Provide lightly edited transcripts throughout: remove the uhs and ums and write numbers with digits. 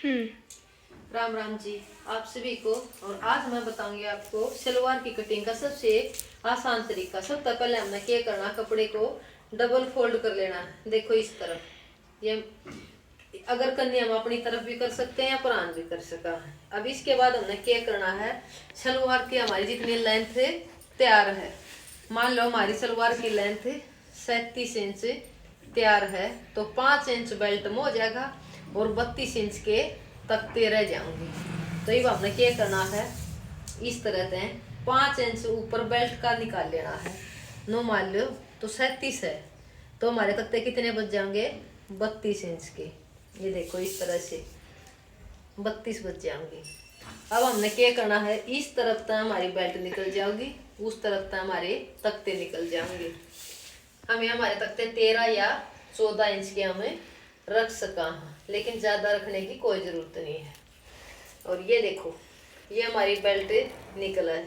राम राम जी आप सभी को। और आज मैं बताऊंगी आपको सलवार की कटिंग का सबसे आसान तरीका। सबसे पहले हमने क्या करना, कपड़े को डबल फोल्ड कर लेना है। देखो इस तरफ, ये अगर करनी हम अपनी तरफ भी कर सकते हैं या पुरान भी कर सका है। अब इसके बाद हमने क्या करना है, सलवार की हमारी जितनी लेंथ तैयार है, मान लो हमारी सलवार की लेंथ 37 इंच तैयार है, तो 5 इंच बेल्ट में हो जाएगा और 32 इंच के तकते रह जाऊंगी। तो ये हमने क्या करना है, इस तरह से 5 इंच ऊपर बेल्ट का निकाल लेना है। नो मान लो तो 37 है, तो हमारे तकते कितने बच जाएंगे, 32 इंच के। ये देखो इस तरह से 32 बच जाएंगे। अब हमने क्या करना है, इस तरफ तक हमारी बेल्ट निकल जाएगी, उस तरफ तक हमारे तख्ते निकल जाएंगे। हमें हमारे तख्ते 13 या 14 इंच के हमें रख सका है, लेकिन ज़्यादा रखने की कोई ज़रूरत नहीं है। और ये देखो, ये हमारी बेल्ट निकला है।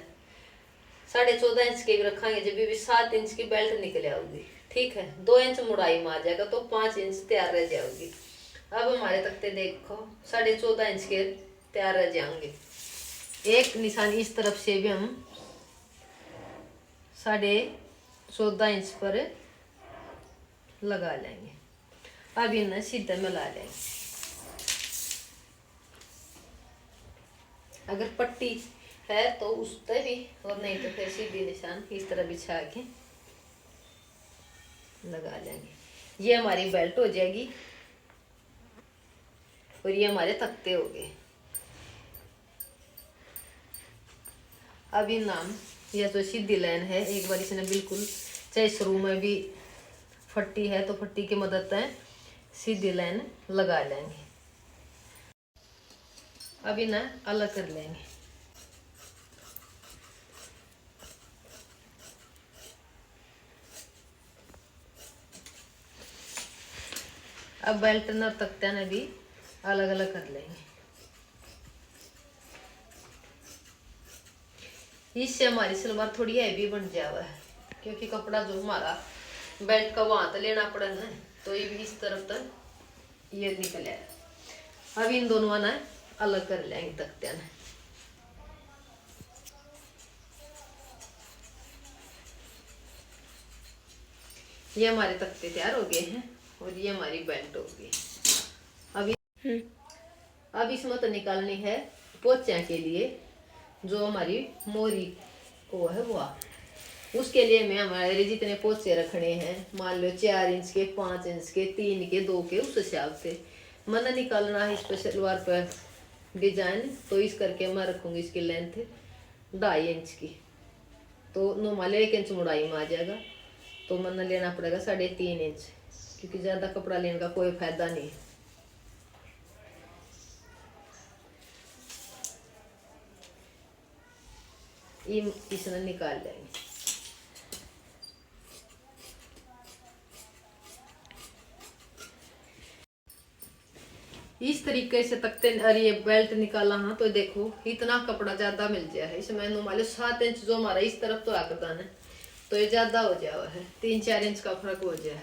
14.5 इंच के भी रखेंगे, जब भी 7 इंच की बेल्ट निकल आऊगी, ठीक है। 2 इंच मुड़ाई में आ जाएगा तो 5 इंच तैयार रह जाओगी। अब हमारे तख्ते देखो 14.5 इंच के तैयार रह जाएंगे। एक निशान इस तरफ से भी हम 14.5 इंच पर लगा लेंगे। अब इन्हें सीधे मिला लेंगे। अगर पट्टी है तो उस पर भी, और नहीं तो फिर सीधी निशान इस तरह बिछा के लगा लेंगे। ये हमारी बेल्ट हो जाएगी और ये हमारे तख्ते हो गए। अभी नाम यह तो सीधी लाइन है, एक बार इसने बिल्कुल, चाहे शुरू में भी फट्टी है तो फट्टी की मदद से सीधी लाइन लगा लेंगे। अब इन्हें अलग कर लेंगे। अब बेल्ट न तख्ते ने भी अलग अलग कर लेंगे। इससे हमारी सलवार थोड़ी हैवी बन जावा है, क्योंकि कपड़ा जो हमारा बेल्ट का वहां तक लेना पड़ा है, तो ये भी इस तरफ तक ये निकल आया। अब इन दोनों ने अलग कर लेंगे तख्ते ने। ये हमारे तख्ते तैयार हो गए हैं और ये हमारी बेल्ट हो गई। अब इसमें तो निकालनी है पोचा के लिए जो हमारी मोरी वो है वो। उसके लिए मैं हमारे जितने पोचे रखने हैं, मान लो 4 इंच के, 5 इंच के, 3 के, 2 के, उस हिसाब से मैंने निकालना है इस पर सलवार पर डिजाइन। तो इस करके मैं रखूंगी इसकी लेंथ 2.5 इंच की, तो नॉर्मल 1 इंच मुड़ाई में आ जाएगा। तो मैंने लेना पड़ेगा 3.5 इंच, क्योंकि ज़्यादा कपड़ा लेने का कोई फायदा नहीं है। इसने निकाल लेंगे। इस तरीके से तख्ते और ये बेल्ट निकाला। हाँ तो देखो इतना कपड़ा ज्यादा मिल गया है इसमें। मान लो 7 इंच जो हमारा इस तरफ तो आकदान है, तो ये ज्यादा हो जावा है, 3-4 इंच का फर्क हो जाए।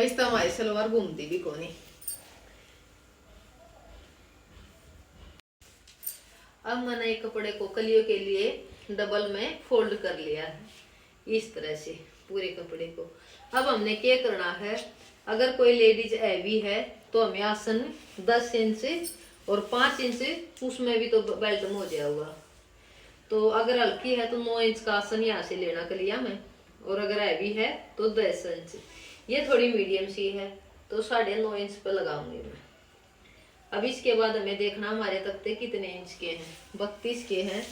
इस तरह हमारी सलवार घूमती भी कोनी। अब मैंने एक कपड़े को कलियों के लिए डबल में फोल्ड कर लिया है, इस तरह से पूरे कपड़े को। अब हमने क्या करना है, अगर कोई लेडीज हैवी है तो हमें आसन 10 इंच और 5 इंच उसमें भी तो बेल्ट में हो जाएगा। तो अगर हल्की है तो 9 इंच का आसन यहाँ से लेना कलिया में, और अगर हैवी है तो 10 इंच। ये थोड़ी मीडियम सी है तो 9.5 इंच पर लगाऊंगी मैं। अब इसके बाद हमें देखना हमारे तख्ते कितने इंच के हैं। 32 के हैं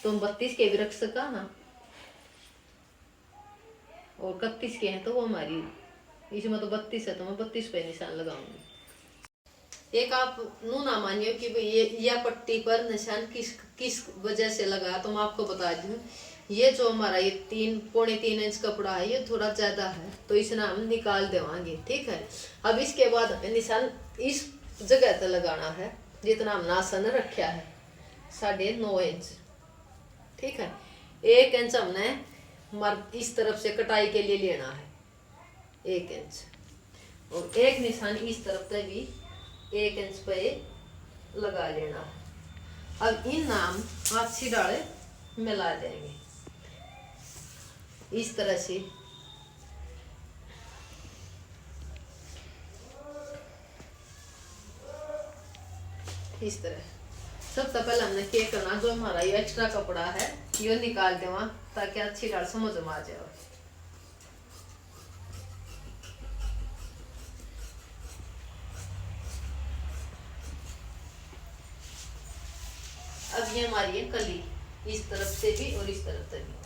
तो हम 32 के भी रख सका ना, और 31 के हैं तो वो हमारी, इसमें तो 32 है तो मैं 32 पे निशान लगाऊंगी। एक आप नू ना मानियो कि भाई ये या पट्टी पर निशान किस किस वजह से लगा, तो मैं आपको बता दूं। ये जो हमारा ये 3-3.25 इंच कपड़ा है, ये थोड़ा ज्यादा है तो इसे हम निकाल देवांगे, ठीक है। अब इसके बाद हमें निशान इस जगह तक लगाना है जितना हमने आसन रखा है, 9.5 इंच, ठीक है। 1 इंच हमने इस तरफ से कटाई के लिए लेना है, 1 इंच, और एक निशान इस तरफ से भी 1 इंच पे लगा लेना। अब इन नाम अच्छी डाले मिला देंगे इस तरह से। इस तरह सबसे पहले हमने क्या करना, जो हमारा ये एक्स्ट्रा कपड़ा है ये निकाल देवा ताकि अच्छी डाल समझ में आ जाए। अब ये हमारी है कली, इस तरफ से भी और इस तरफ से भी।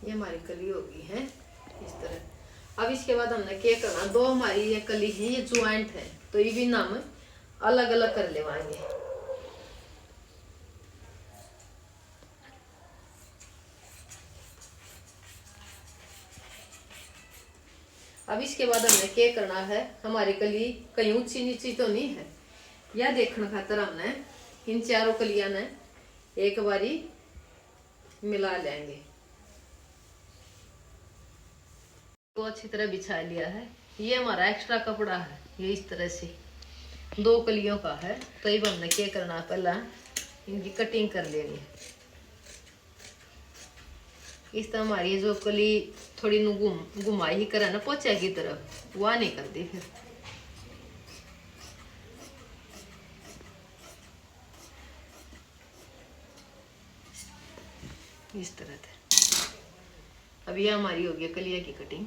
ये हमारी कली होगी है इस तरह। अब इसके बाद हमने क्या करना, दो हमारी ये कली है ये ज्वाइंट है तो ये भी नाम अलग अलग कर लेवाएंगे। अब इसके बाद हमने क्या करना है, हमारी कली कहीं ऊंची नीची तो नहीं है, यह देखने खातर हमने इन चारों कलियां ने एक बारी मिला लेंगे। तो अच्छी तरह बिछा लिया है। ये हमारा एक्स्ट्रा कपड़ा है, ये इस तरह से 2 कलियों का है। तो अब हमने क्या करना है, पहला इनकी कटिंग कर लेनी है। इस तरह हमारी जो कली थोड़ी घुमाई ही करे ना पोचा की तरफ, वह नहीं करती फिर। इस तरह से अब ये हमारी हो गई कलिया की कटिंग।